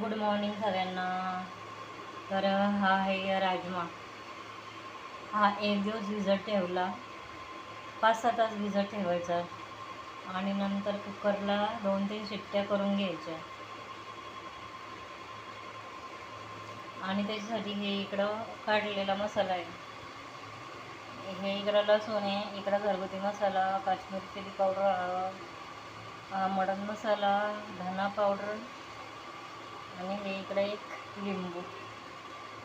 Good morning सगळ्यांना. तर हा आहे राजमा. हा एक दिवस भिजत ठेवला, 5-6 तास भिजत ठेवायचा आणि नंतर कुकरला 2-3 शिट्ट्या करून घ्यायच्या. आणि त्याच्यासाठी हे इकडं काढलेला मसाला आहे. हे इकडं लसूण आहे, इकडं घरगुती मसाला, काश्मीरी चिली पावडर, मटन मसाला, धना पावडर आणि हे इकडे एक लिंबू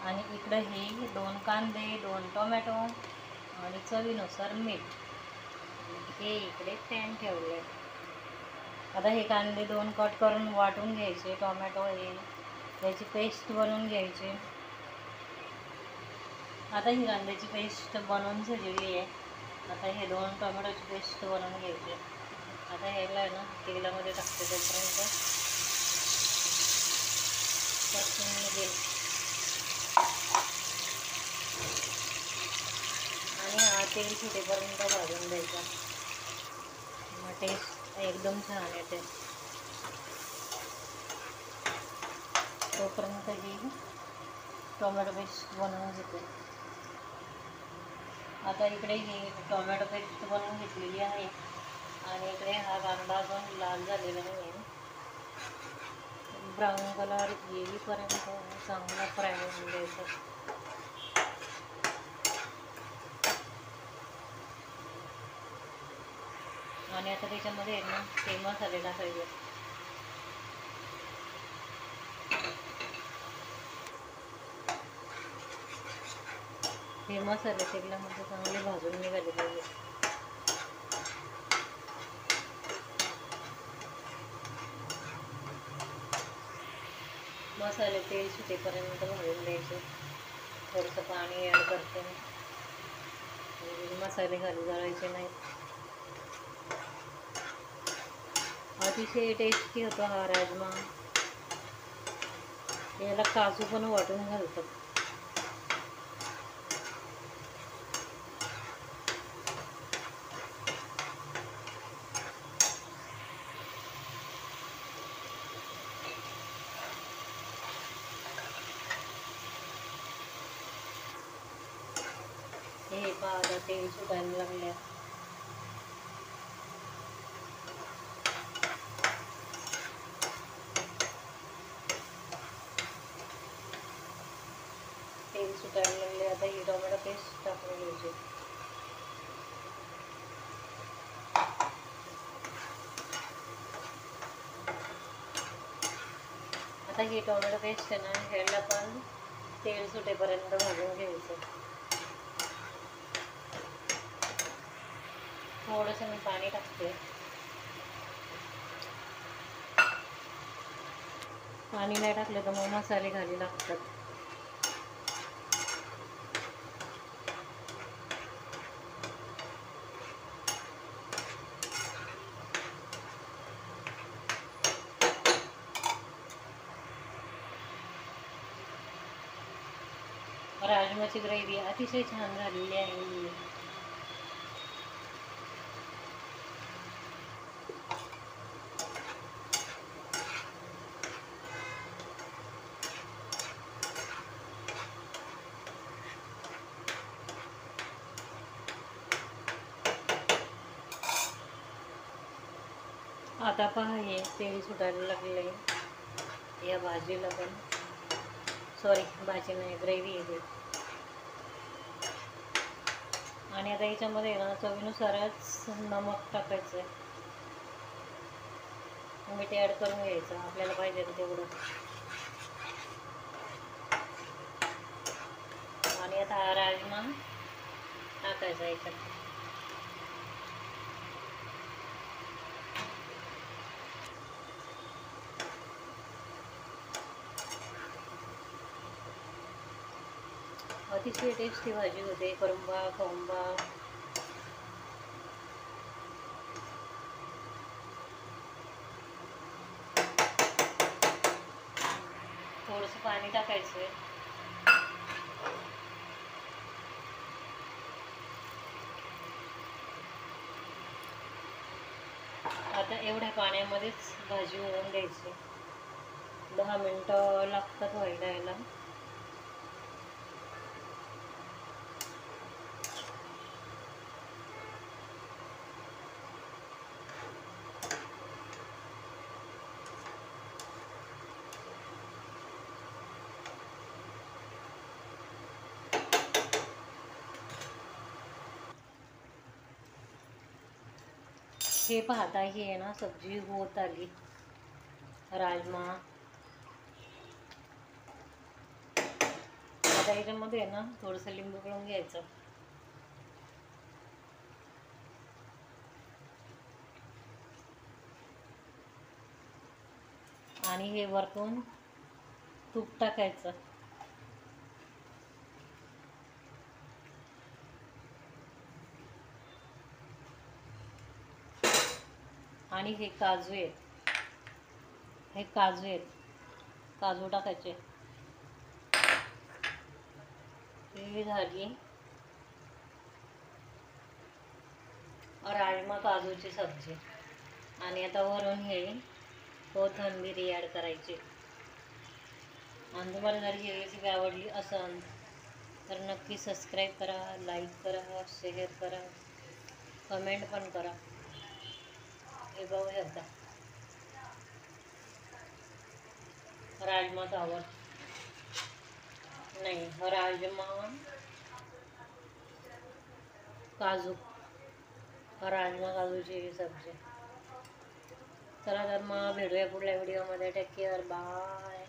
आणि इकडे हे 2 कांदे, 2 टोमॅटो आणि चवीनुसार मीठ. हे इकडे पॅन ठेवले. आता हे कांदे 2 कट करून वाटून घ्यायचे. टोमॅटो हे याची पेस्ट बनवून घ्यायची. आता ही कांद्याची पेस्ट बनवून झालेली आहे. आता हे 2 टोमॅटोची पेस्ट बनवून घ्यायची. आता ह्याला आहे ना तेलामध्ये टाकते तोपर्यंत परतून निघेल. आणि हा तेल सुटेपर्यंत भाजून द्यायचा. मग टेस्ट एकदम छान येते. तोपर्यंत ही टोमॅटो पेस्ट बनवून घेते. आता इकडे ही टोमॅटो पेस्ट बनवून घेतलेली आहे आणि इकडे हा कांदा अजून लाल झालेला नाही आहे. ब्राऊन कलर येईपर्यंत चांगला फ्राय होऊन द्यायचा. आणि आता त्याच्यामध्ये ना ते मसाले टाकायचे. हे मसाले तेलामध्ये चांगले भाजून निघाले पाहिजे. मसाले तेल सुटेपर्यंत भाजून द्यायचे. थोडंसं पाणी ॲड करते. मसाले खाली जळायचे नाही. अतिशय टेस्टी होतो हा राजमा. याला काजू पण वाटून घालतात. हे पहा तेल सुटायला लागले. तेल सुटायला लागले. आता ही टोमॅटो पेस्ट टाकून घ्यायची. आता ही टोमॅटो पेस्ट आहे ना ह्याला पण तेल सुटेपर्यंत भाजून घ्यायचं. थोडंसं मी पाणी टाकते. पाणी नाही टाकलं तर मग मसाले खाली लागतात. राजमाची ग्रेव्ही अतिशय छान झालेली आहे. आता पहा हे तेल सुटायला लागले. या भाजीला पण सॉरी भाजी नाही ग्रेव्ही आहे. आणि आता याच्यामध्ये ना चवीनुसारच नमक टाकायचं आहे. मीठ ॲड करून घ्यायचं आपल्याला पाहिजे तेवढं. आणि आता हा राजमा टाकायचा याच्यात. अतिशय टेस्टी भाजी होते. करून पहा, खाऊन पहा. थोडंसं पाणी टाकायचं आहे. आता एवढ्या पाण्यामध्येच भाजी होऊन द्यायची. 10 मिनटं लागतात व्हायला याला. हे पाहता ही आहे ना सब्जी होत आली. राजमा आता याच्यामध्ये आहे ना थोडंसं लिंबू पिळून घ्यायचं. आणि हे वरतून तूप टाकायचं. आणि हे काजू आहेत, काजू टाकायचे. ही झाली राजमा काजूची सब्जी. आणि आता वरून हे कोथिंबीर ॲड करायची. आणि तुम्हाला जर ही रेसिपी आवडली असेल तर नक्की सबस्क्राईब करा, लाईक करा, शेअर करा, कमेंट पण करा. हे बघू शकता राजमा चावल नाही, राजमा काजू, राजमा काजूची सब्जी. चला तर मग भेटूया पुढल्या व्हिडिओमध्ये. Take care, bye.